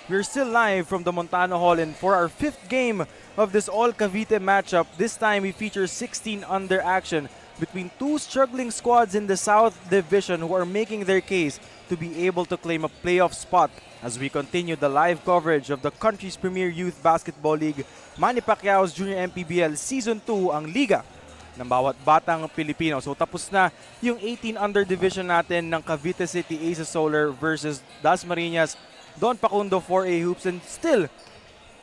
We're still live from the Montano Hall, and for our fifth game of this all Cavite matchup, this time we feature 16 under action between two struggling squads in the South Division who are making their case to be able to claim a playoff spot as we continue the live coverage of the country's premier youth basketball league, Manny Pacquiao's Junior MPBL Season 2, ang liga ng bawat batang Pilipino. So tapos na yung 18 under division natin ng Cavite City Aces Solar versus Dasmariñas, Don Pacundo 4A Hoops, and still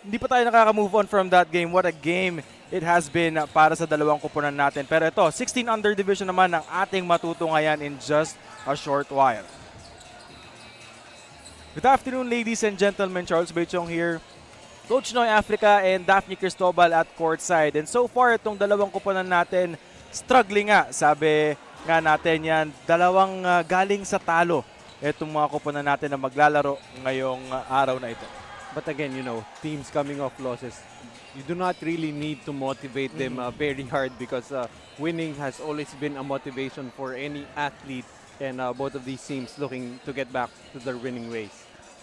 hindi pa tayo nakaka-move on from that game. What a game it has been para sa dalawang kupunan natin. Pero ito, 16 under division naman ang ating matutunghayan in just a short while. Good afternoon, ladies and gentlemen. Charles Bechong here. Coach Noy Africa and Daphne Cristobal at courtside. And so far, itong dalawang kupunan natin, struggling nga. Sabi nga natin yan, dalawang galing sa talo. Itong mga kupunan natin na maglalaro ngayong araw na ito. But again, you know, teams coming off losses, you do not really need to motivate them very hard because winning has always been a motivation for any athlete, and both of these teams looking to get back to their winning ways.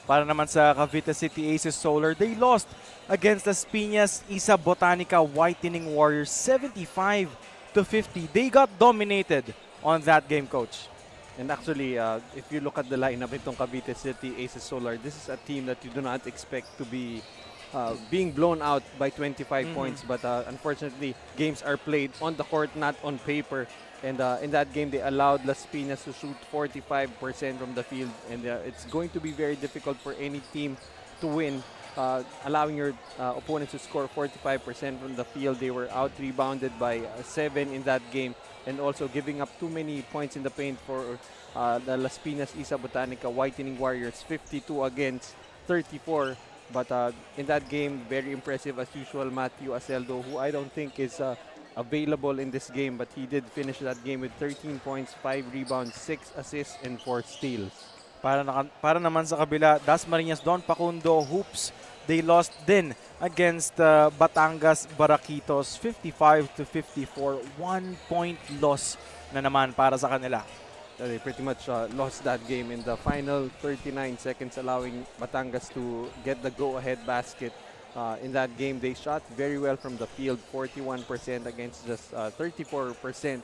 Para naman sa Cavite City Aces Solar, they lost against Las Piñas Isa Botanica Whitening Warriors 75-50. They got dominated on that game, Coach. And actually, if you look at the lineup itong Cavite City Aces Solar, this is a team that you do not expect to be being blown out by 25 points. But unfortunately, games are played on the court, not on paper. And in that game, they allowed Las Piñas to shoot 45% from the field. And it's going to be very difficult for any team to win, allowing your opponents to score 45% from the field. They were out-rebounded by 7 in that game, and also giving up too many points in the paint for the Las Piñas Isa Botanica Whitening Warriors, 52 against 34. But in that game, very impressive as usual, Matthew Aceldo, who I don't think is available in this game, but he did finish that game with 13 points, 5 rebounds, 6 assists, and 4 steals. Para naman sa kabila, Dasmariñas Don Pacundo Hoops, they lost din against Batangas Baraquitos 55-54. 1-point loss na naman para sa kanila. They pretty much lost that game in the final 39 seconds, allowing Batangas to get the go-ahead basket. In that game, they shot very well from the field, 41% against just 34%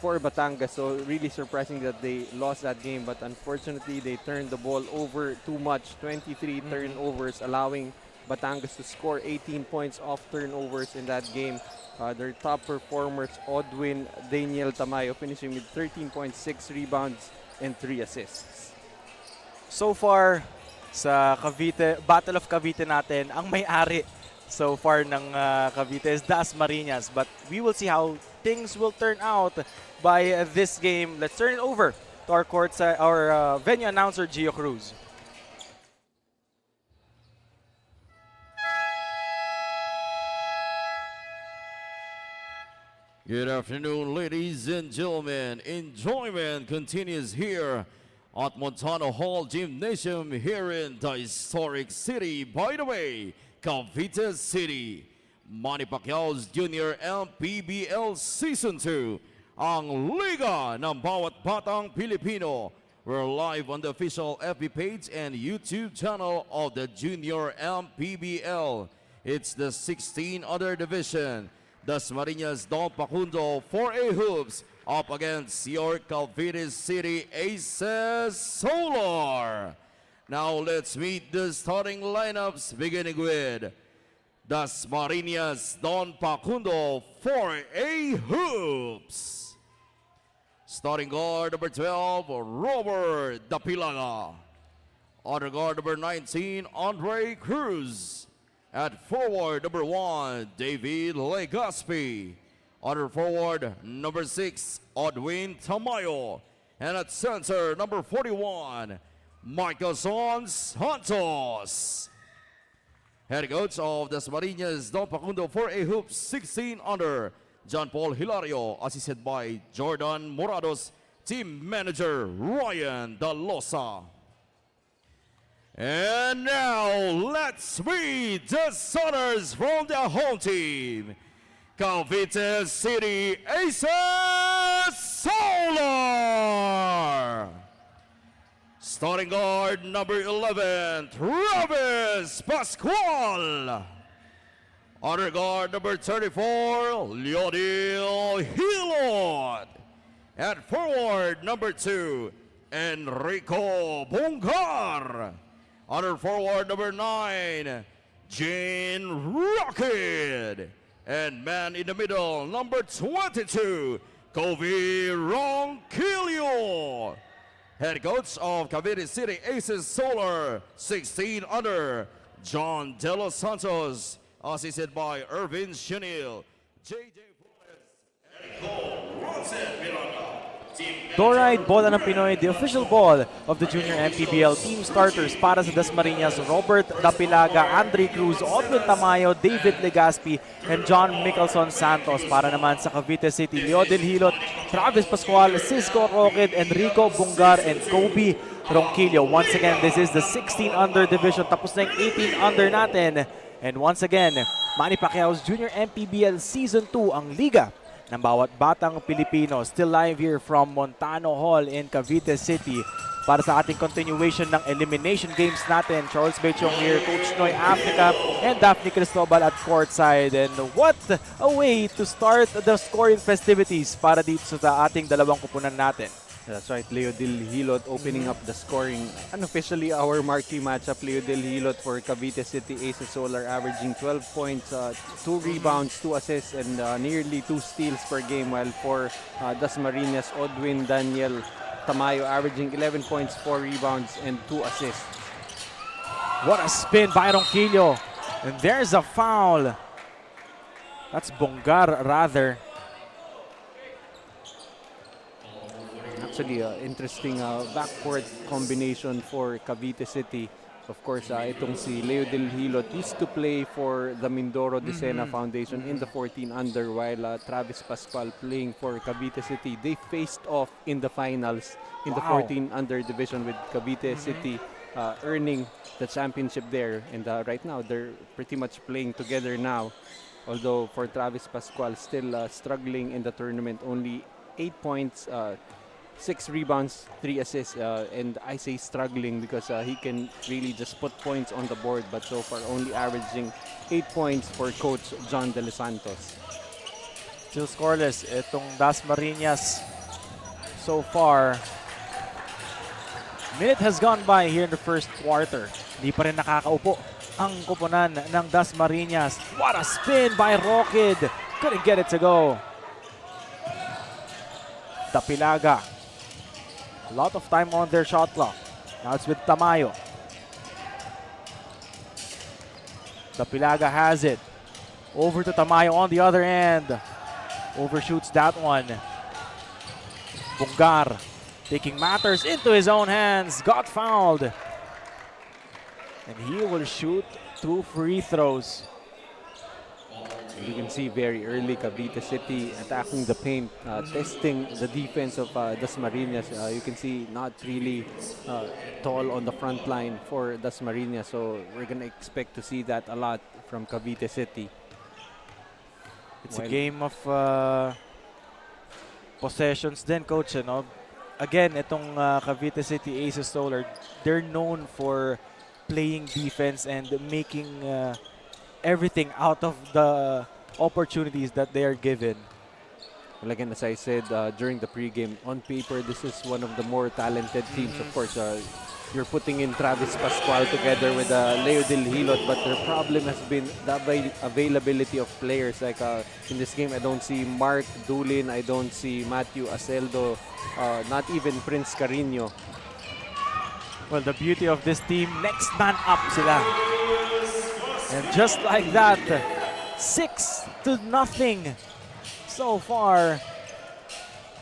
for Batangas. So really surprising that they lost that game, but unfortunately, they turned the ball over too much, 23 turnovers, allowing Batangas to score 18 points off turnovers in that game. Their top performers, Odwin Daniel Tamayo, finishing with 13.6 rebounds and 3 assists. So far, sa Cavite, Battle of Cavite natin, ang may-ari so far ng Cavite is Dasmariñas. But we will see how things will turn out by this game. Let's turn it over to our venue announcer, Gio Cruz. Good afternoon, ladies and gentlemen. Enjoyment continues here at Montano Hall Gymnasium here in the historic city. By the way, Cavite City. Manny Pacquiao's Junior MPBL Season 2. Ang Liga ng Bawat Batang Pilipino. We're live on the official FB page and YouTube channel of the Junior MPBL. It's the 16 other division. Dasmariñas Don Pacundo 4A Hoops up against your Cavite City Aces Solar. Now let's meet the starting lineups, beginning with Dasmariñas Don Pacundo 4A Hoops. Starting guard number 12, Robert Dapilaga. Other guard number 19, Andre Cruz. At forward number 1, David Legaspi. Other forward, number 6, Odwin Tamayo. And at center, number 41, Michael Santos. Head coach of Dasmariñas Don Pacundo 4A Hoops 16 under, John Paul Hilario, assisted by Jordan Morados, team manager Ryan Dalosa. And now, let's meet the starters from the home team. Cavite City Aces Solar. Starting guard number 11, Travis Pascual. Other guard number 34, Leodil Hilot. At forward number 2, Enrico Bungar. Other forward number 9, Jane Rocket. And man in the middle, number 22, Kobe Ronquillo. Head coach of Cavite City Aces Solar, 16 under, John De Los Santos. Assisted by Irvin Chenil, JJ Flores, and Cole Bronson Miranda. Doride, bola ng Pinoy, the official ball of the Junior MPBL team starters para sa Dasmariñas, Robert Dapilaga, Andre Cruz, Odwin Tamayo, David Legaspi, and John Mickelson Santos. Para naman sa Cavite City, Leodil Hilot, Travis Pascual, Cisco Roquet, Enrico Bungar, and Kobe Ronquillo. Once again, this is the 16 under division. Tapos na yung 18 under natin. And once again, Manny Pacquiao's Junior MPBL Season 2 ang liga ng bawat batang Pilipino. Still live here from Montano Hall in Cavite City para sa ating continuation ng elimination games natin. Charles Bechong here, Coach Noy Africa, and Daphne Cristobal at courtside. And what a way to start the scoring festivities para dito sa ating dalawang kupunan natin. That's right, Leodil Hilot opening up the scoring. Unofficially, our marquee matchup, Leodil Hilot for Cavite City Aces Solar, averaging 12 points, 2 rebounds, 2 assists, and nearly 2 steals per game. While for Dasmariñas, Odwin Daniel Tamayo, averaging 11 points, 4 rebounds, and 2 assists. What a spin by Ronquillo. And there's a foul. That's Bungar, rather. Actually, interesting backcourt combination for Cavite City. Of course, itong si Leodil Hilot used to play for the Mindoro Decena Foundation in the 14 under, while Travis Pascual playing for Cavite City. They faced off in the finals in the 14 under division with Cavite City earning the championship there. And right now, they're pretty much playing together now. Although for Travis Pascual, still struggling in the tournament, only 8 points, 6 rebounds, 3 assists, and I say struggling because he can really just put points on the board, but so far only averaging 8 points for Coach John De Los Santos. Still scoreless itong Dasmariñas so far. Minute has gone by here in the first quarter. Hindi pa rin nakakaupo ang kupunan ng Dasmariñas. What a spin by Roquid. Couldn't get it to go. Dapilaga. A lot of time on their shot clock. Now it's with Tamayo. Dapilaga has it. Over to Tamayo on the other end. Overshoots that one. Bungar taking matters into his own hands. Got fouled. And he will shoot 2 free throws. You can see very early Cavite City attacking the paint, testing the defense of Dasmariñas. You can see not really tall on the front line for Dasmariñas, so we're going to expect to see that a lot from Cavite City. It's a game of possessions then, Coach. No? Again, itong Cavite City Aces Solar, they're known for playing defense and making everything out of the opportunities that they are given. Well, again, as I said during the pregame, on paper, this is one of the more talented teams. Of course, you're putting in Travis Pascual together with Leodil Hilot, but their problem has been the availability of players. Like in this game, I don't see Mark Dulin, I don't see Matthew Aceldo, not even Prince Carino. Well, the beauty of this team, next man up sila. And just like that, 6-0 so far.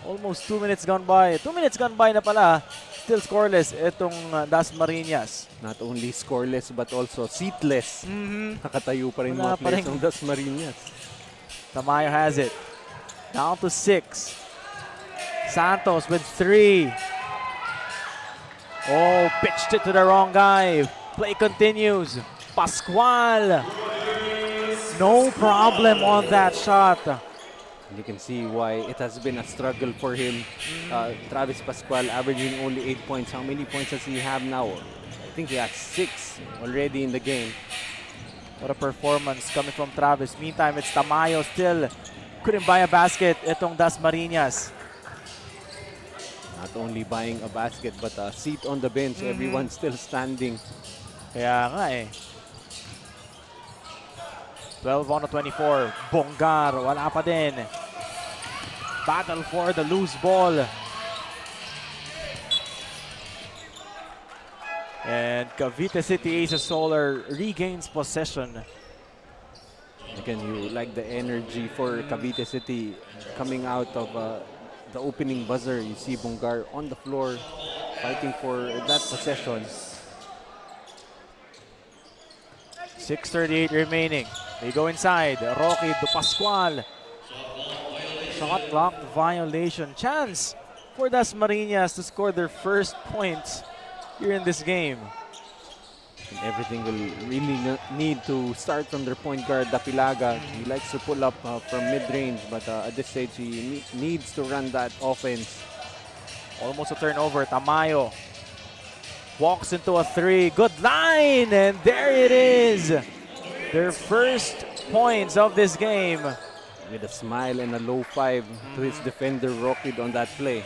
Almost 2 minutes gone by. 2 minutes gone by na pala. Still scoreless itong Dasmariñas. Not only scoreless but also seatless. Nakatayo pa rin mga players ng Dasmariñas. Tamayo has it. Down to 6. Santos with 3. Oh, pitched it to the wrong guy. Play continues. Pascual. No problem on that shot. You can see why it has been a struggle for him. Travis Pascual averaging only 8 points. How many points does he have now? I think he has 6 already in the game. What a performance coming from Travis. Meantime, it's Tamayo still couldn't buy a basket. Itong Dasmariñas. Not only buying a basket but a seat on the bench. Everyone's still standing. Kaya nga eh. 12 on to 24. Bonggar, wala pa din. Battle for the loose ball. And Cavite City Aces Solar regains possession. Again, you like the energy for Cavite City coming out of the opening buzzer. You see Bonggar on the floor fighting for that possession. 6:38 remaining. They go inside. Rocky to Pascual. Shot clock violation. Chance for Dasmariñas to score their first points here in this game. And everything will really need to start from their point guard, Dapilaga. He likes to pull up from mid-range, but at this stage he needs to run that offense. Almost a turnover. Tamayo walks into a 3. Good line, and there it is. Their first points of this game. With a smile and a low 5 to his defender, Rocky, on that play.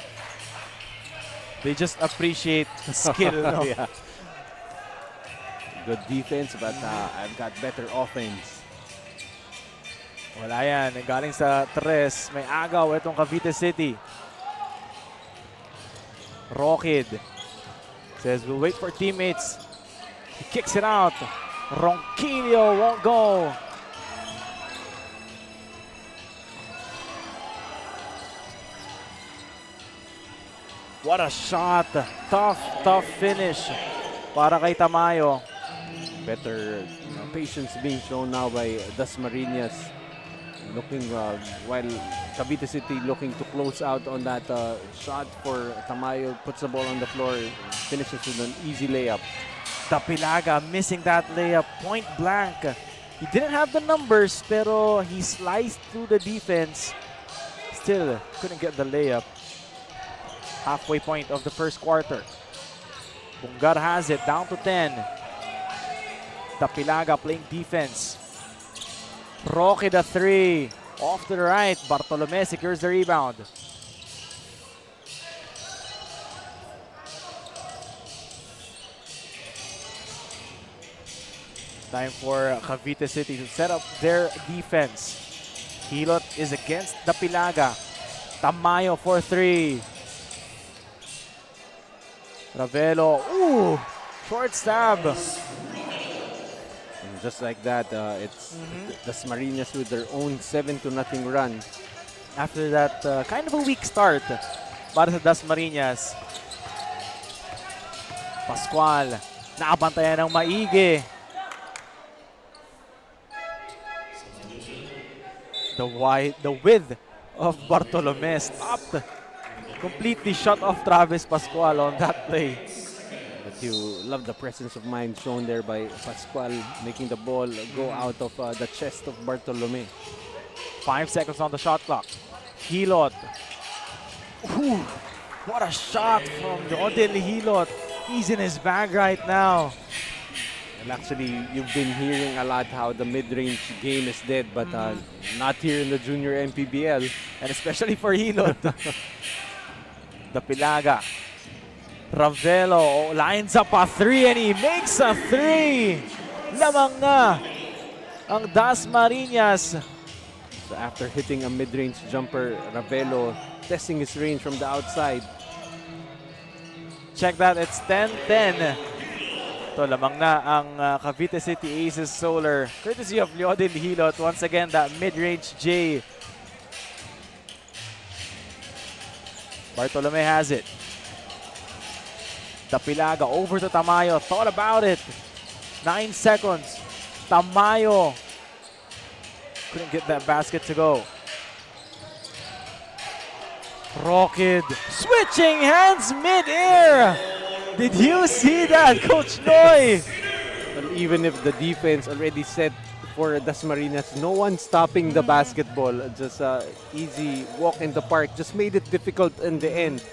They just appreciate the skill. No? Yeah. Good defense, but I've got better offense. Wala yan. Galing sa 3. May agaw itong Cavite City. Rockid says, we'll wait for teammates. He kicks it out. Ronquillo won't go. What a shot. Tough finish para kay Tamayo. Better patience being shown now by Dasmariñas. Looking, while Cavite City looking to close out on that shot for Tamayo, puts the ball on the floor, finishes with an easy layup. Dapilaga missing that layup point blank. He didn't have the numbers, pero he sliced through the defense. Still couldn't get the layup. Halfway point of the first quarter. Bonggar has it, down to 10. Dapilaga playing defense. Rocky the 3. Off to the right. Bartolome secures the rebound. Time for Cavite City to set up their defense. Hilot is against Dapilaga. Tamayo for 3. Ravelo, ooh, short stab. And just like that, it's Dasmariñas with their own 7-0 run. After that kind of a weak start para sa Dasmariñas. Pascual, naabantayan ng maigi. The width of Bartolome stopped. Completely shut off Travis Pascual on that play. But you love the presence of mind shown there by Pascual, making the ball go out of the chest of Bartolome. 5 seconds on the shot clock. Hilot. Ooh, what a shot from Rodel Hilot. He's in his bag right now. Well, actually, you've been hearing a lot how the mid-range game is dead, but not here in the junior MPBL. And especially for Hilot. Dapilaga. Ravelo lines up a 3 and he makes a 3. Lamang na ang Dasmariñas. So after hitting a mid-range jumper, Ravelo testing his range from the outside. Check that, it's 10-10. Ito, lamang na ang Cavite City Aces Solar. Courtesy of Leodin Hilot. Once again, that mid-range J. Bartolome has it. Dapilaga over to Tamayo. Thought about it. 9 seconds. Tamayo couldn't get that basket to go. Rockid switching hands mid-air. Did you see that, Coach Noy? Well, even if the defense already set for Dasmariñas. No one stopping the basketball. Just easy walk in the park. Just made it difficult in the end.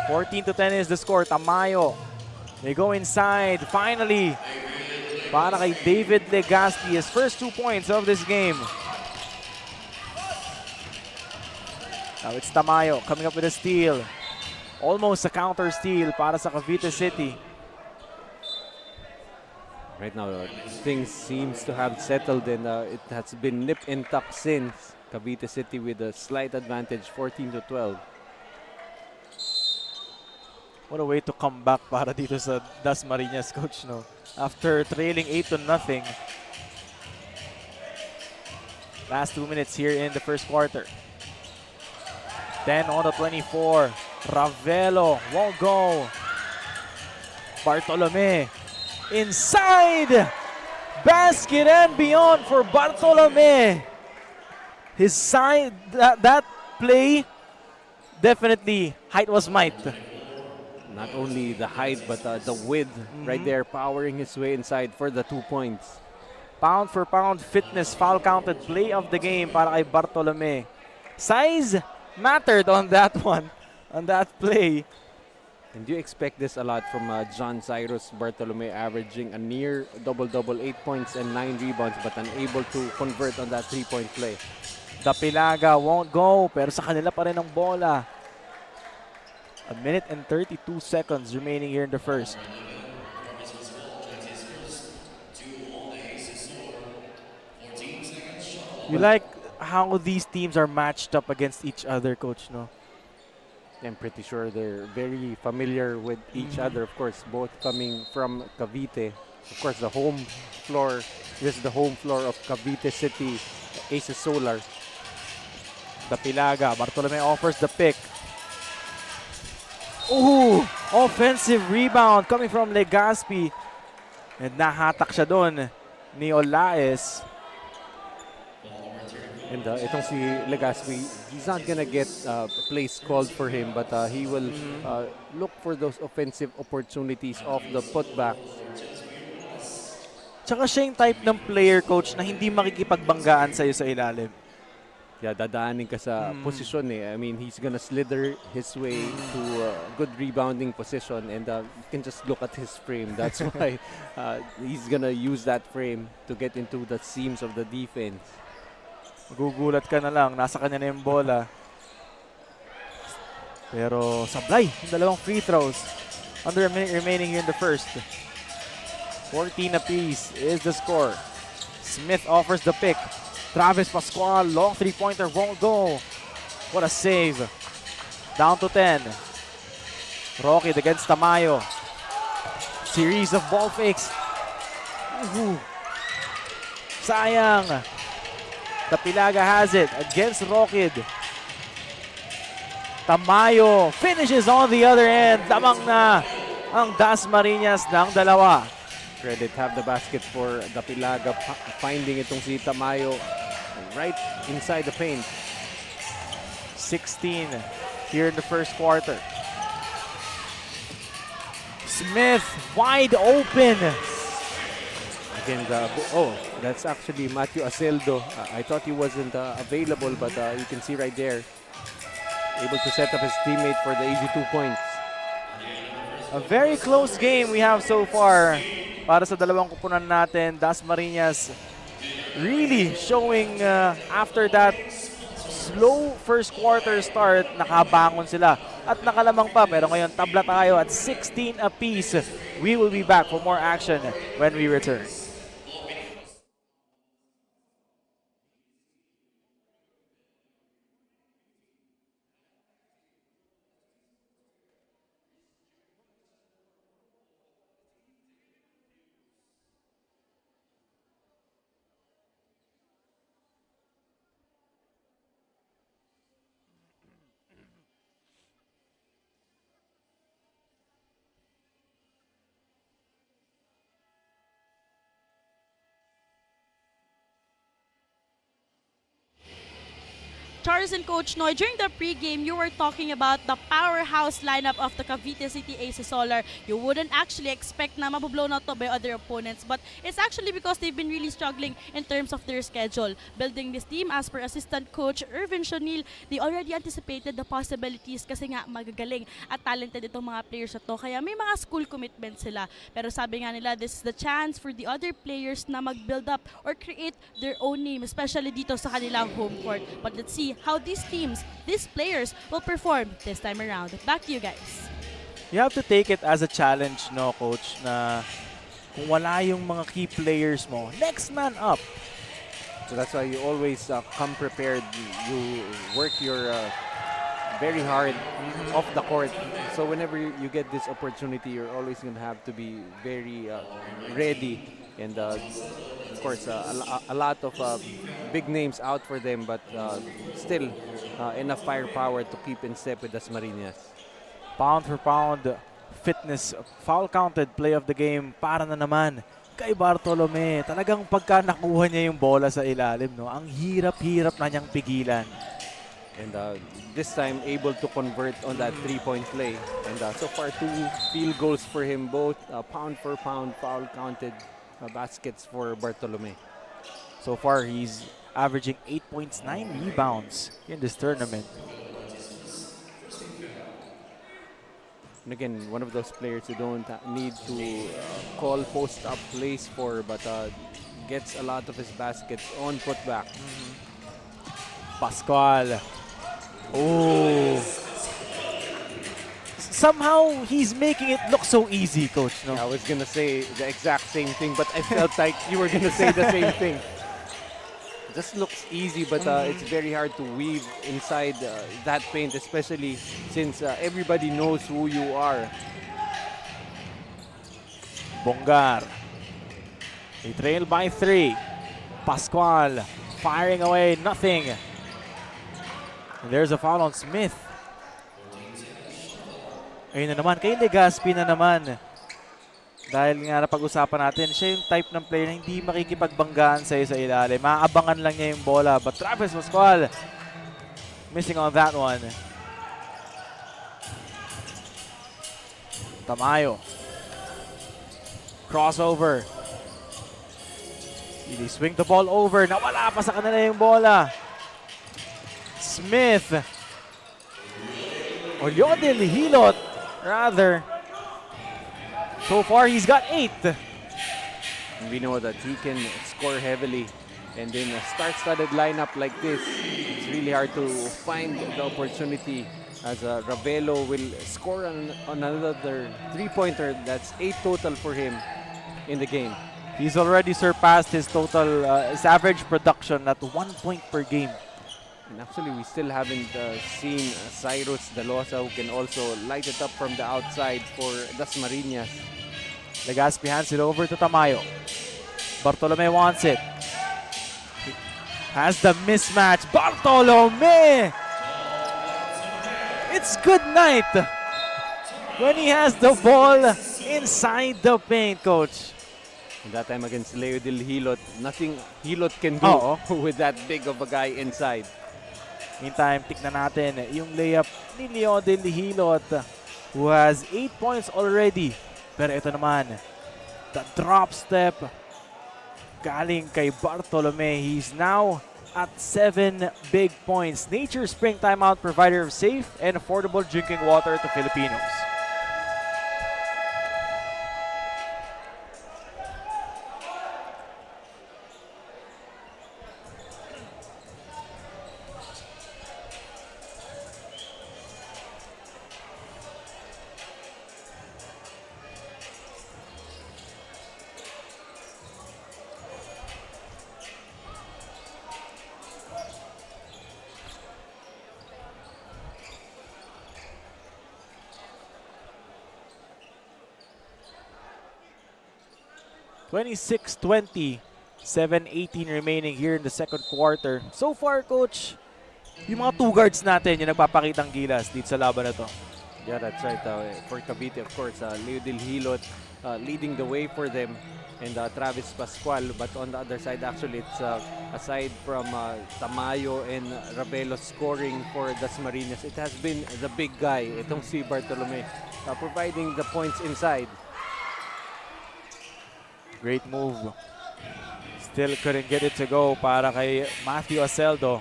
14-10 is the score. Tamayo. They go inside. Finally, para kay David Legaspi, his first 2 points of this game. Now it's Tamayo coming up with a steal. Almost a counter steal para sa Cavite City. Right now, things seems to have settled and it has been nip and tuck since. Cavite City with a slight advantage, 14-12. What a way to come back para dito sa Dasmariñas, coach, no? After trailing 8-0. Last 2 minutes here in the first quarter. 10-24. Ravelo won't go. Bartolome inside. Basket and beyond for Bartolome. His side, that play, definitely height was might. Not only the height, but the width right there, powering his way inside for the 2 points. Pound for pound fitness, foul counted play of the game para kay Bartolome. Size mattered on that one, on that play. And you expect this a lot from John Cyrus Bartolome, averaging a near double-double, 8 points and 9 rebounds, but unable to convert on that 3-point play. Dapilaga won't go, pero sa kanila pa rin ang bola. 1 minute and 32 seconds remaining here in the first. You like how these teams are matched up against each other, coach, no? I'm pretty sure they're very familiar with each other, of course, both coming from Cavite. Of course, the home floor, this is the home floor of Cavite City, Aces Solar. Dapilaga, Bartolome offers the pick. Ooh, offensive rebound coming from Legaspi. And nahatak siya doon ni Olaes. And itong si Legaspi, he's not gonna get plays called for him, but he will look for those offensive opportunities off the putback. Tsaka siya yung type ng player, coach, na hindi makikipagbanggaan sa'yo sa ilalim. Yeah, dadaanin ka sa posisyon eh. I mean, he's gonna slither his way to a good rebounding position, and you can just look at his frame. That's why he's gonna use that frame to get into the seams of the defense. Magugulat ka na lang, nasa kanya na yung bola. Pero sablay yung dalawang free throws. Under a minute remaining here in the first. 14 apiece is the score. Smith offers the pick. Travis Pascual, long three-pointer, won't go. What a save. Down to 10. Rocky against Tamayo. Series of ball fakes. Ooh. Sayang. Dapilaga has it against Rockid. Tamayo finishes on the other end. Lamang na ang Dasmariñas ng dalawa. Credit have the basket for Dapilaga, finding itong si Tamayo right inside the paint. 16 here in the first quarter. Smith wide open. Again, that's actually Matthew Aceldo. I thought he wasn't available, but you can see right there, able to set up his teammate for the easy 2 points. A very close game we have so far para sa dalawang kupunan natin. Dasmariñas really showing after that slow first quarter start, nakabangon sila at nakalamang pa, pero ngayon tabla tayo at 16 apiece. We will be back for more action when we return. Charles and Coach Noy, during the pregame, you were talking about the powerhouse lineup of the Cavite City Aces Solar. You wouldn't actually expect na mabublown out to by other opponents, but it's actually because they've been really struggling in terms of their schedule. Building this team, as per assistant coach Irvin Shonil, they already anticipated the possibilities kasi nga magagaling at talented itong mga players na to. Kaya may mga school commitment sila. Pero sabi nga nila, this is the chance for the other players na mag-build up or create their own name, especially dito sa kanilang home court. But let's see how these teams, these players will perform this time around. Back to you guys. You have to take it as a challenge, no, Coach, na kung wala yung mga key players mo, next man up. So that's why you always come prepared. You work your very hard off the court. So whenever you get this opportunity, you're always going to have to be very ready. And of course, a lot of big names out for them, but still enough firepower to keep in step with Dasmariñas. Pound for pound, fitness, foul counted play of the game para na naman kay Bartolome. Talagang pagka nakuha niya yung bola sa ilalim, no, ang hirap-hirap na niyang pigilan. And this time able to convert on that three-point play. And so far 2 field goals for him, both pound for pound, foul counted baskets for Bartolome. So far, he's averaging 8 points, 9 rebounds in this tournament. And again, one of those players you don't need to call post-up plays for, but gets a lot of his baskets on putback. Pascual. Oh. Somehow, he's making it look so easy, Coach. No? I was going to say the exact same thing, but I felt like you were going to say the same thing. Just looks easy, but it's very hard to weave inside that paint, especially since everybody knows who you are. Bongar. They trail by 3. Pascual firing away, nothing. And there's a foul on Smith. Ayun na naman, kay Legaspi na naman. Dahil nga napag-usapan natin, siya yung type ng player na hindi makikipagbanggaan sa'yo sa ilalim. Maaabangan lang niya yung bola. But Travis Pascual, missing on that one. Tamayo. Crossover. They swing the ball over. Nawala pa sa kanila yung bola. Smith. Olyodel Hilot. Rather. So far, he's got 8. And we know that he can score heavily. And in a star-studded lineup like this, it's really hard to find the opportunity as Ravelo will score on another 3-pointer. That's 8 total for him in the game. He's already surpassed his total, his average production at 1 point per game. And actually, we still haven't seen Cyrus Dalosa, who can also light it up from the outside for Dasmariñas. Legaspi hands it over to Tamayo. Bartolome wants it. Has the mismatch. Bartolome! It's good night when he has the ball inside the paint, Coach. And that time against Leo Del Hilot, nothing Hilot can do with that big of a guy inside. Meantime, tignan natin yung layup ni Leo Del Hilot, who has 8 points already. Pero ito naman, the drop step galing kay Bartolome. He's now at 7 big points. Nature Spring Timeout, provider of safe and affordable drinking water to Filipinos. (26-20), 7:18 remaining here in the second quarter. So far, Coach, yung mga 2 guards natin yung nagpapakitang gilas dito sa laban na to. Yeah, that's right. For Cavite, of course, Leo Del Hilot leading the way for them. and Travis Pascual. But on the other side, actually, it's aside from Tamayo and Ravelo scoring for Dasmariñas, it has been the big guy, itong si Bartolome, providing the points inside. Great move. Still couldn't get it to go para kay Matthew Aceldo.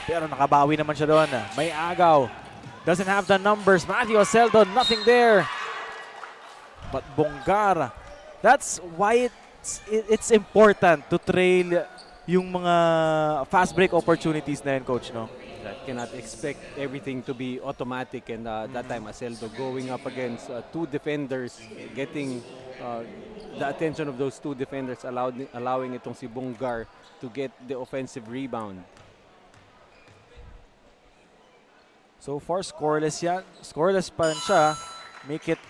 Pero nakabawi naman siya doon. May agaw. Doesn't have the numbers. Matthew Aceldo, nothing there. But Bongar, that's why it's important to trail yung mga fast break opportunities na yun, Coach, no? That cannot expect everything to be automatic, and that time Aceldo going up against two defenders, getting the attention of those two defenders, allowing itong si Bongar to get the offensive rebound. So far, scoreless yan. Scoreless pa rin siya. Make it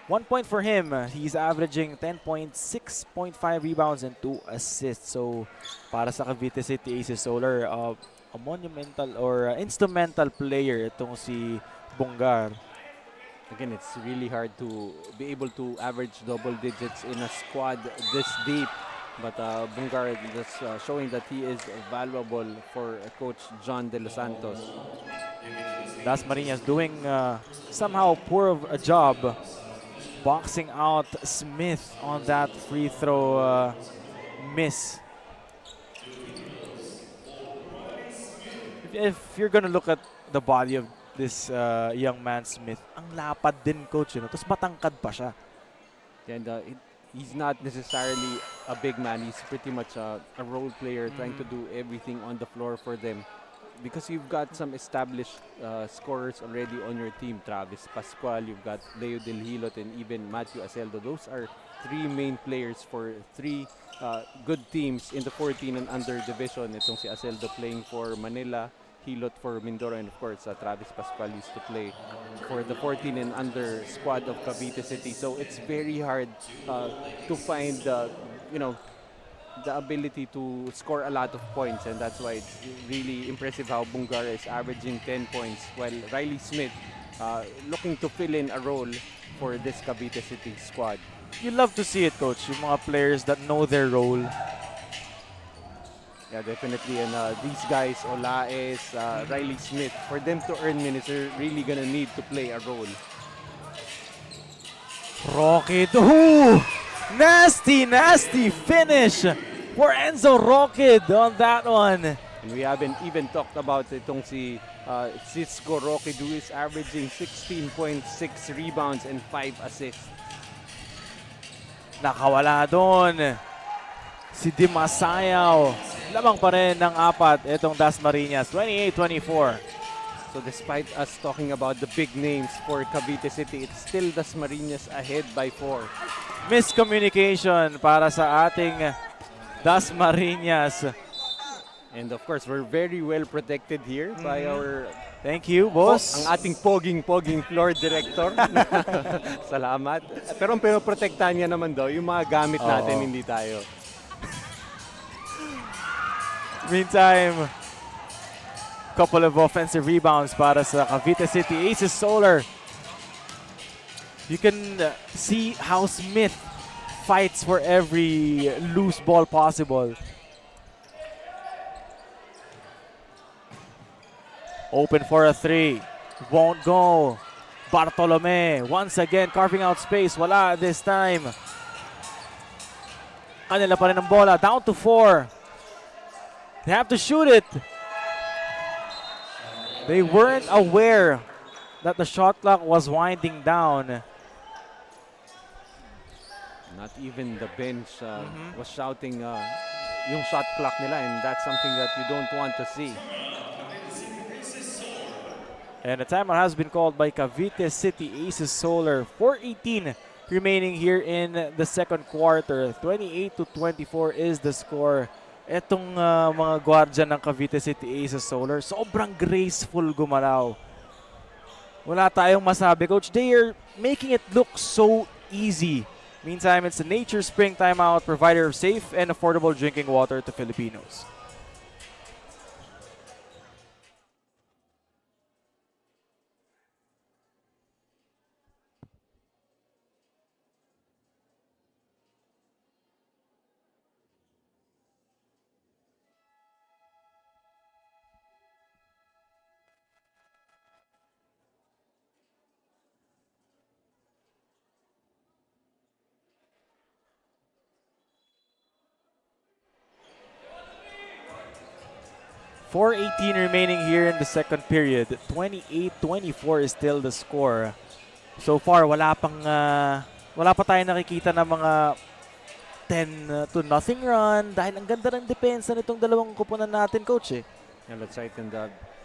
1 point for him. He's averaging 10 points, 6.5 rebounds, and 2 assists. So, para sa Cavite City Aces Solar, a monumental or instrumental player itong si Bongar. Again, it's really hard to be able to average double digits in a squad this deep. But Bongar is showing that he is valuable for Coach John De Los Santos. Dasmariñas doing somehow poor of a job boxing out Smith on that free throw miss. If you're gonna look at the body of this young man Smith, ang lapad din, Coach, you know? Tapos matangkad pa siya. And he's not necessarily a big man. He's pretty much a role player trying to do everything on the floor for them. Because you've got some established scorers already on your team. Travis Pascual, you've got Leo Del Hilot, and even Matthew Aceldo. Those are three main players for three good teams in the 14 and under division. Itong si Aceldo playing for Manila, Hilot for Mindoro, and of course Travis Pascual used to play for the 14 and under squad of Cavite City. So it's very hard to find the ability to score a lot of points, and that's why it's really impressive how Bongar is averaging 10 points while Riley Smith looking to fill in a role for this Cavite City squad. You love to see it, Coach, yung mga players that know their role. Yeah, definitely. And these guys, Olaes, Riley Smith, for them to earn minutes, they're really gonna need to play a role. Rocket, ooh! Nasty finish for Enzo Rockid on that one. And we haven't even talked about itong si Cisco Rockid, who is averaging 16.6 rebounds and 5 assists. Nakawala doon si Dimasayaw. Lamang pa rin ng 4 itong Dasmariñas, 28-24. So despite us talking about the big names for Cavite City, it's still Dasmariñas ahead by 4. Miscommunication para sa ating Dasmariñas. And of course, we're very well protected here by our... Thank you, boss. Ang ating poging floor director. Salamat. Pero ang pinoprotektahan niya naman daw, yung mga gamit natin, hindi tayo. Meantime, couple of offensive rebounds para sa Cavite City Aces Solar. You can see how Smith fights for every loose ball possible. Open for a 3. Won't go. Bartolome once again carving out space. Wala this time. Kanila pa rin ang bola. Down to 4. They have to shoot it. They weren't aware that the shot clock was winding down. Not even the bench was shouting yung shot clock nila, and that's something that you don't want to see. And a timeout has been called by Cavite City Aces Solar. 4:18 remaining here in the second quarter. 28-24 is the score. Etong mga guardian ng Cavite City Aces Solar, sobrang graceful gumalaw. Wala tayong masabi, Coach. They are making it look so easy. Meantime, it's the Nature Spring Timeout, provider of safe and affordable drinking water to Filipinos. 4:18 remaining here in the second period. 28-24 is still the score. So far, wala pa tayo nakikita ng mga 10-0 run dahil ang ganda ng depensa nitong dalawang kupunan natin, coach eh. Yeah, that's right. And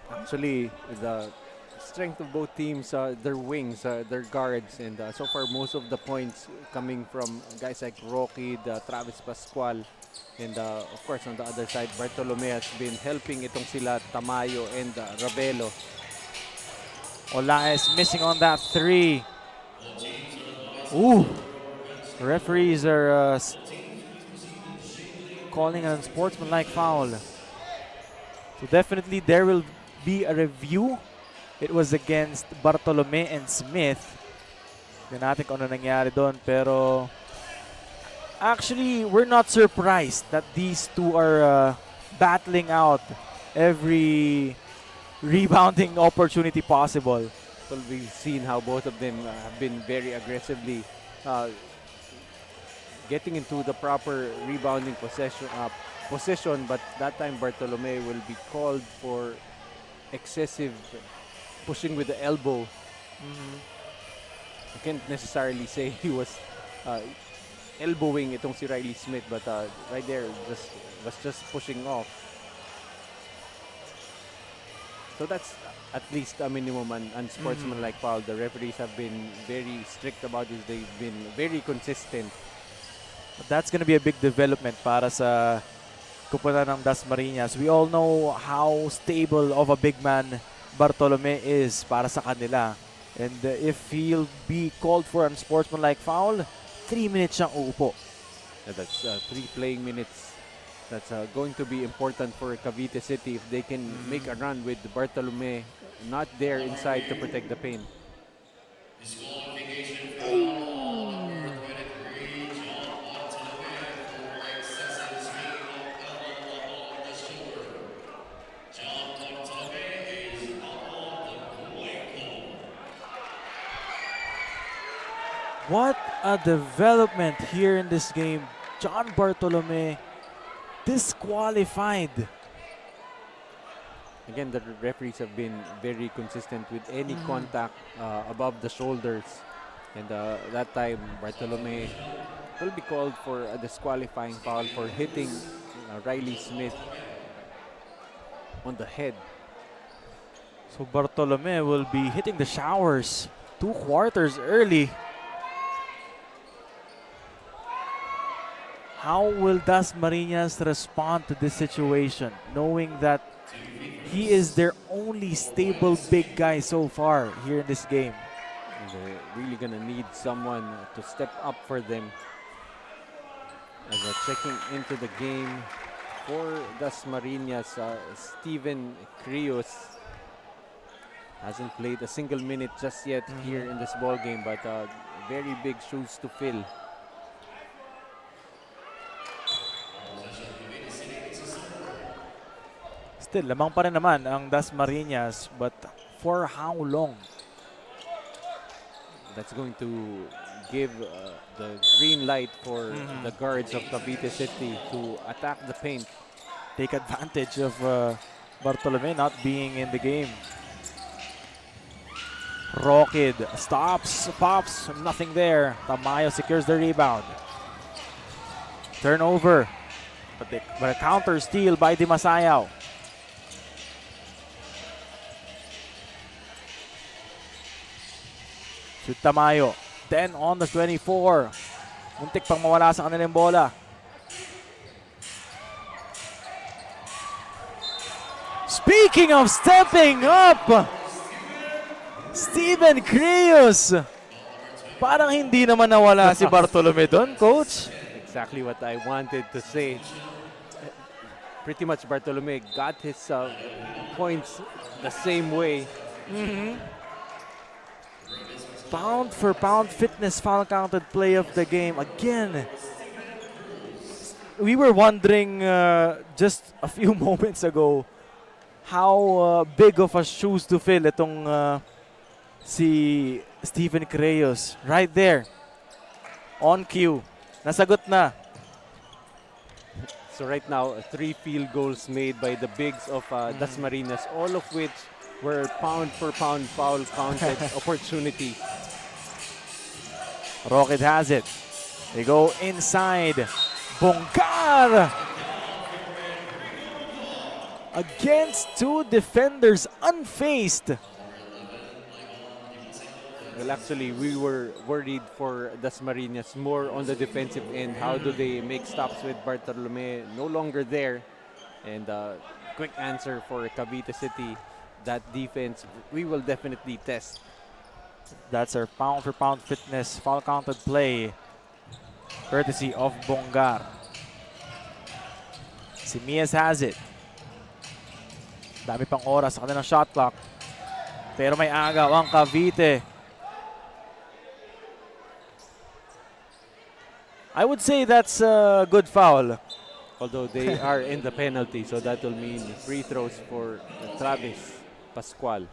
actually, the strength of both teams, their wings, their guards, and so far most of the points coming from guys like Rocky, Travis Pascual, and of course on the other side, Bartolome has been helping itong sila Tamayo and Ravelo. Ola is missing on that 3. Ooh. Referees are calling an unsportsmanlike foul. So definitely there will be a review. It was against Bartolome and Smith. Tignan natin kung ano nangyari doon. Pero actually, we're not surprised that these two are battling out every rebounding opportunity possible. Well, we've seen how both of them have been very aggressively getting into the proper rebounding position, but that time Bartolome will be called for excessive pushing with the elbow. I can't necessarily say he was elbowing itong si Riley Smith, but right there was just pushing off. So that's at least a minimum unsportsmanlike foul. The referees have been very strict about this. They've been very consistent. That's going to be a big development para sa kupunan ng Dasmariñas. We all know how stable of a big man Bartolome is para sa kanila. And if he'll be called for unsportsmanlike foul, 3 minutes siyang uupo. Yeah, that's 3 playing minutes. That's going to be important for Cavite City if they can make a run with Bartolome not there inside to protect the paint. What a development here in this game. John Bartolome disqualified. Again, the referees have been very consistent with any contact above the shoulders. And that time, Bartolome will be called for a disqualifying foul for hitting Riley Smith on the head. So Bartolome will be hitting the showers 2 quarters early. How will Dasmariñas respond to this situation, knowing that he is their only stable big guy so far here in this game? And they're really gonna need someone to step up for them. As checking into the game for Dasmariñas, Steven Crios hasn't played a single minute just yet here in this ball game, but very big shoes to fill. Still, lamang pa rin naman ang Dasmariñas, but for how long? That's going to give the green light for the guards of Cavite City to attack the paint. Take advantage of Bartolome not being in the game. Rockid stops, pops, nothing there. Tamayo secures the rebound. Turnover, but a counter steal by Di Masayaw. Shoot Tamayo. 10 on the 24. Muntik pang mawala sa kanilang bola. Speaking of stepping up, Steven Crios. Parang hindi naman nawala si Bartolome doon, coach. Exactly what I wanted to say. Pretty much Bartolome got his points the same way. Pound for pound fitness foul counted play of the game again. We were wondering just a few moments ago how big of a shoes to fill itong si Steven Crios. Right there. On cue. Nasagot na. So right now, 3 field goals made by the bigs of Dasmariñas, all of which were pound for pound foul counted opportunities. Rocket has it. They go inside. Bonggar! Against 2 defenders unfazed. Well, actually, we were worried for Dasmariñas more on the defensive end. How do they make stops with Bartolome? No longer there. And quick answer for Cavite City. That defense, we will definitely test. That's our pound for pound fitness foul counted play. Courtesy of Bonggar. Si Mias has it. Dami pang oras sa kanilang shot clock. Pero may agaw ang Cavite. I would say that's a good foul. Although they are in the penalty, so that will mean free throws for Travis Pascual.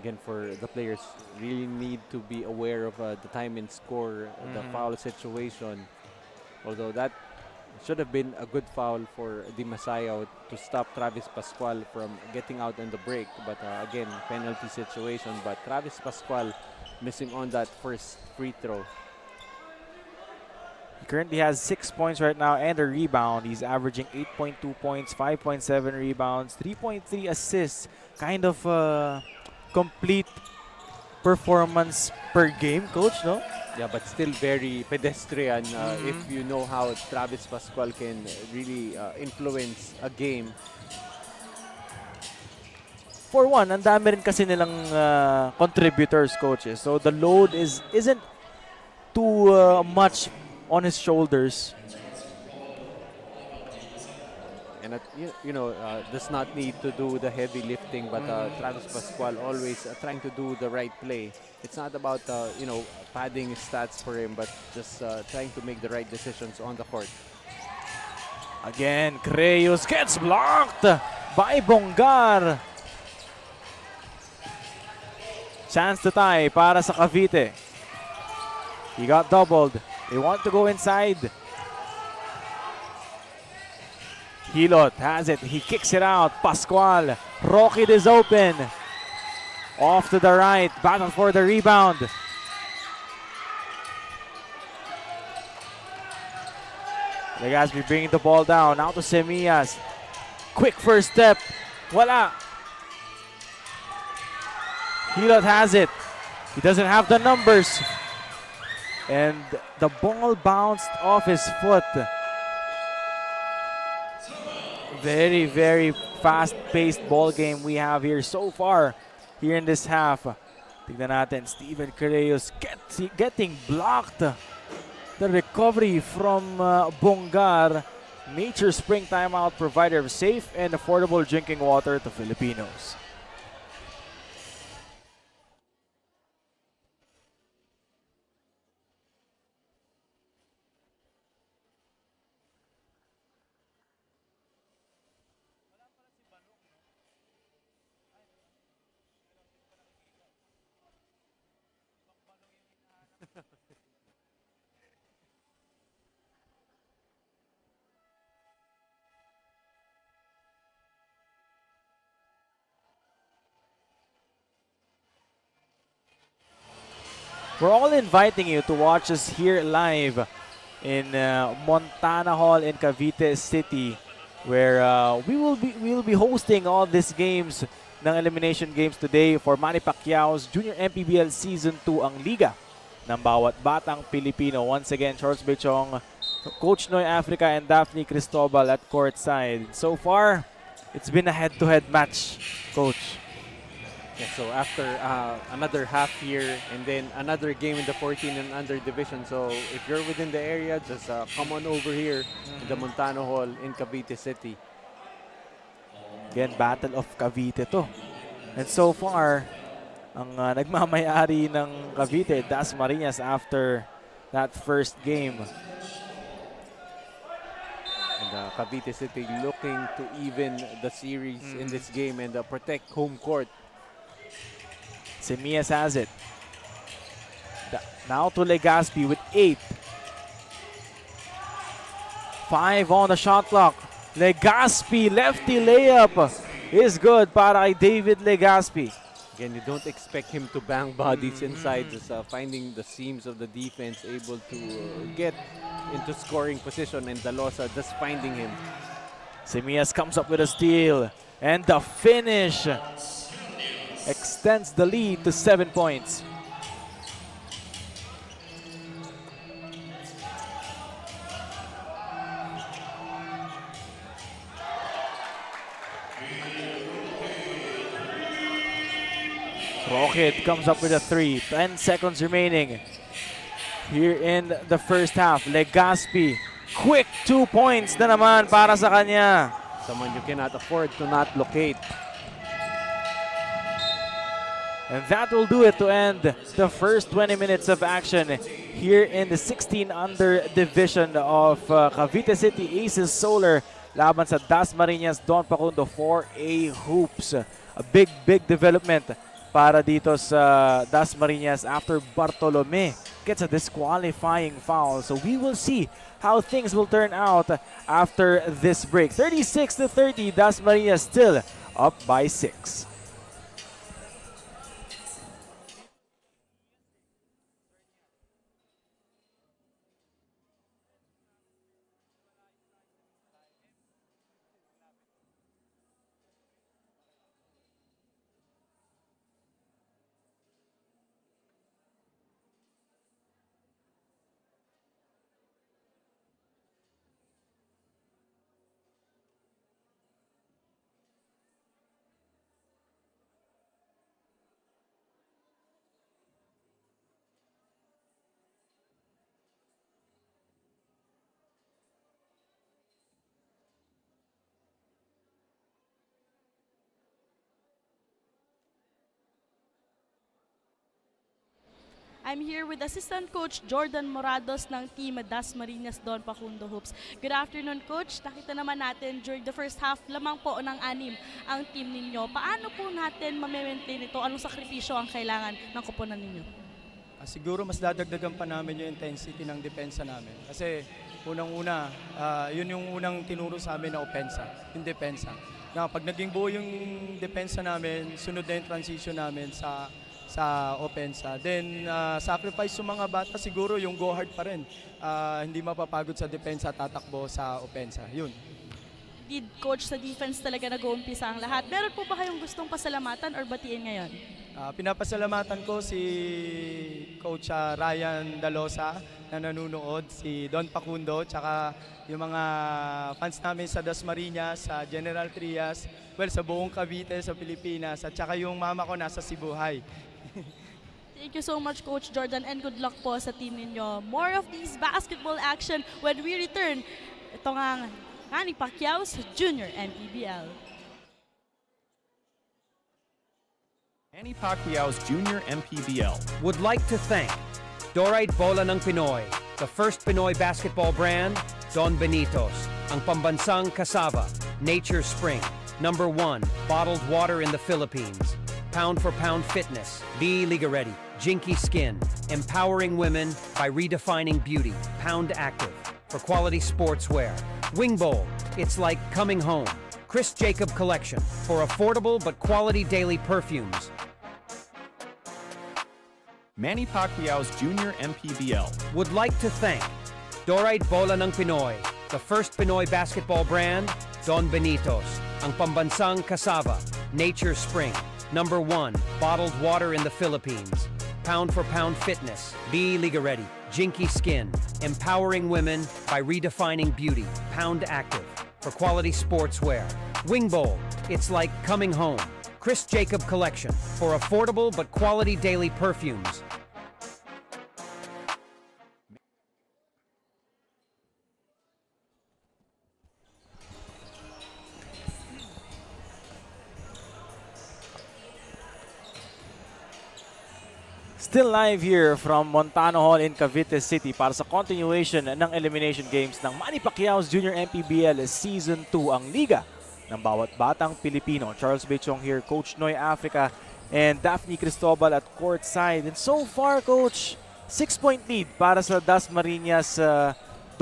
Again, for the players, really need to be aware of the time and score, the foul situation. Although that should have been a good foul for Di Masayaw to stop Travis Pascual from getting out on the break. But again, penalty situation. But Travis Pascual missing on that first free throw. He currently has 6 points right now and a rebound. He's averaging 8.2 points, 5.7 rebounds, 3.3 assists. Kind of complete performance per game, coach, no? Yeah, but still very pedestrian if you know how Travis Pascual can really influence a game. For one, ang dami rin kasi nilang contributors, coaches. So the load isn't too much on his shoulders. And does not need to do the heavy lifting, but Travis Pascual always trying to do the right play. It's not about padding stats for him, but just trying to make the right decisions on the court. Again, Creyos gets blocked by Bonggar. Chance to tie para sa Cavite. He got doubled. They want to go inside. Hilot has it. He kicks it out. Pascual. Rocket is open. Off to the right. Battle for the rebound. Legazpi bringing the ball down. Now to Semillas. Quick first step. Wala. Hilot has it. He doesn't have the numbers. And the ball bounced off his foot. Very, very fast-paced ball game we have here so far here in this half. Tignan natin, Steven Creyos getting blocked. The recovery from Bonggar. Nature Spring Timeout, provider of safe and affordable drinking water to Filipinos. We're all inviting you to watch us here live in Montano Hall in Cavite City, where we will be hosting all these games ng elimination games today for Manny Pacquiao's Junior MPBL Season 2 ang liga ng bawat batang Pilipino. Once again, Charles Bechong, Coach Noy Africa, and Daphne Cristobal at courtside. So far, it's been a head-to-head match, Coach. Yeah, so after another half year and then another game in the 14 and under division. So if you're within the area, just come on over here in the Montano Hall in Cavite City. Again, Battle of Cavite to. And so far, ang nagmamayari ng Cavite, Dasmariñas, after that first game. And Cavite City looking to even the series in this game and protect home court. Semillas has it. Now to Legaspi with 8. 5 on the shot clock. Legaspi, lefty layup is good para kay David Legaspi. Again, you don't expect him to bang bodies inside, just finding the seams of the defense, able to get into scoring position, and Dalosa just finding him. Semias comes up with a steal, and the finish extends the lead to 7 points. Rocket comes up with a 3. 10 seconds remaining here in the first half. Legaspi, quick 2 points na naman para sa kanya. Someone you cannot afford to not locate. And that will do it to end the first 20 minutes of action here in the 16 under division of Cavite City Aces Solar laban sa Dasmariñas Don Pacundo for a hoops. A big development para dito sa Dasmariñas after Bartolome gets a disqualifying foul. So we will see how things will turn out after this break. 36-30, Dasmariñas still up by 6. I'm here with Assistant Coach Jordan Morados ng Team Dasmariñas Don Pacundo Hoops. Good afternoon, Coach. Nakita naman natin during the first half, lamang po ng 6 ang team ninyo. Paano po natin ma-maintain ito? Anong sakripisyo ang kailangan ng koponan ninyo? Siguro mas dadagdagan pa namin yung intensity ng depensa namin. Kasi unang-una, yun yung unang tinuro sa amin na opensa, yung depensa. Na pag naging buo yung depensa namin, sunod na yung transition namin sa opensa. Then, sacrifice yung mga bata, siguro yung go hard pa rin. Hindi mapapagod sa depensa, tatakbo sa opensa. Yun. Did coach sa defense talaga nag-uumpisa ang lahat? Meron po ba kayong gustong pasalamatan or batiin ngayon? Pinapasalamatan ko si Coach Ryan Dalosa na nanonood, si Don Pacundo, tsaka yung mga fans namin sa Dasmariñas, sa General Trias, well, sa buong Cavite, sa Pilipinas, at tsaka yung mama ko nasa Cebuhay. Thank you so much, Coach Jordan, and good luck po sa team ninyo. More of these basketball action when we return. Ito nga, Manny Pacquiao's Junior MPBL. Manny Pacquiao's Junior MPBL would like to thank Dorite Bola ng Pinoy, the first Pinoy basketball brand, Don Benitos, ang pambansang cassava, Nature Spring, #1 bottled water in the Philippines, Pound for Pound Fitness, Be Liga Ready, Jinky Skin, empowering women by redefining beauty, Pound Active, for quality sportswear, Wing Bowl, it's like coming home, Chris Jacob Collection, for affordable but quality daily perfumes, Manny Pacquiao's Junior MPBL would like to thank Dorite Bola ng Pinoy, the first Pinoy basketball brand, Don Benitos, ang pambansang cassava, Nature Spring, #1 bottled water in the Philippines, Pound for Pound Fitness, Be Liga Ready, Jinky Skin, empowering women by redefining beauty, Pound Active, for quality sportswear, Wing Bowl, it's like coming home, Chris Jacob Collection, for affordable but quality daily perfumes, Still live here from Montano Hall in Cavite City para sa continuation ng elimination games ng Manny Pacquiao's Junior MPBL Season 2, ang liga ng bawat batang Pilipino. Charles Bechong here, Coach Noy Africa, and Daphne Cristobal at courtside. And so far, Coach, 6-point lead para sa Dasmariñas.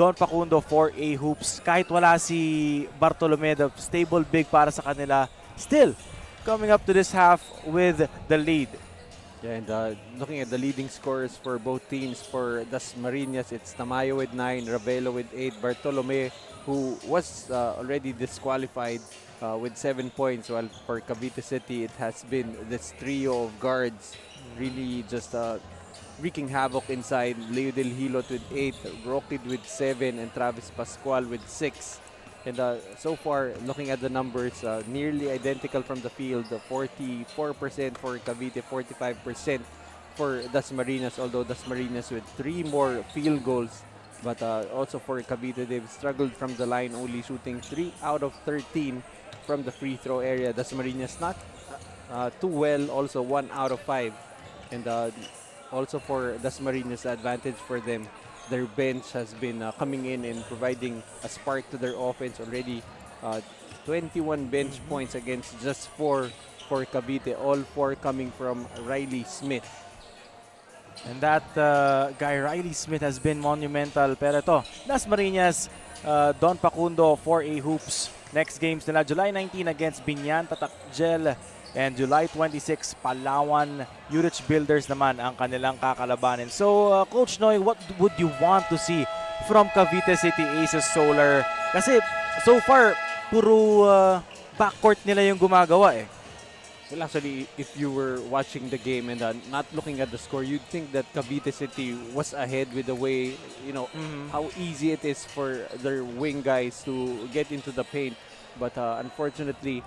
Don Pacundo for A hoops. Kahit wala si Bartolome, the stable big para sa kanila, still coming up to this half with the lead. Yeah, and looking at the leading scorers for both teams, for Dasmariñas, it's Tamayo with 9, Ravelo with 8, Bartolome, who was already disqualified with 7 points, while for Cavite City, it has been this trio of guards really just wreaking havoc inside. Leo Del Hilot with 8, Rockid with 7, and Travis Pascual with 6. And so far, looking at the numbers, nearly identical from the field. 44% for Cavite, 45% for Dasmariñas, although Dasmariñas with 3 more field goals. But also for Cavite, they've struggled from the line, only shooting 3 out of 13 from the free throw area. Dasmariñas not too well, also 1 out of 5. And also for Dasmariñas, the advantage for them, their bench has been coming in and providing a spark to their offense already. 21 bench points against just 4 for Cavite, all 4 coming from Riley Smith. And that guy Riley Smith has been monumental. Pero ito, Dasmariñas, Don Pacundo for A hoops. Next games nila, July 19 against Binyan Tatakjel, and July 26, Palawan Urich Builders naman ang kanilang kakalabanin. So, Coach Noy, what would you want to see from Cavite City Aces Solar? Kasi so far, puro backcourt nila yung gumagawa eh. Well, actually, if you were watching the game and not looking at the score, you'd think that Cavite City was ahead with the way, how easy it is for their wing guys to get into the paint. But unfortunately,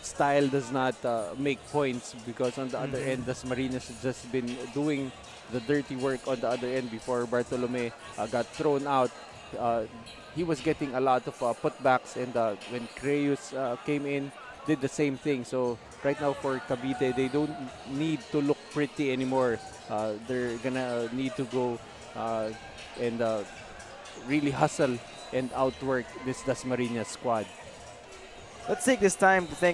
style does not make points, because on the other end, Dasmariñas has just been doing the dirty work on the other end before Bartolome got thrown out. He was getting a lot of putbacks, and when Creus came in, did the same thing. So right now for Cavite, they don't need to look pretty anymore. They're gonna need to go and really hustle and outwork this Dasmariñas squad. Let's take this time to thank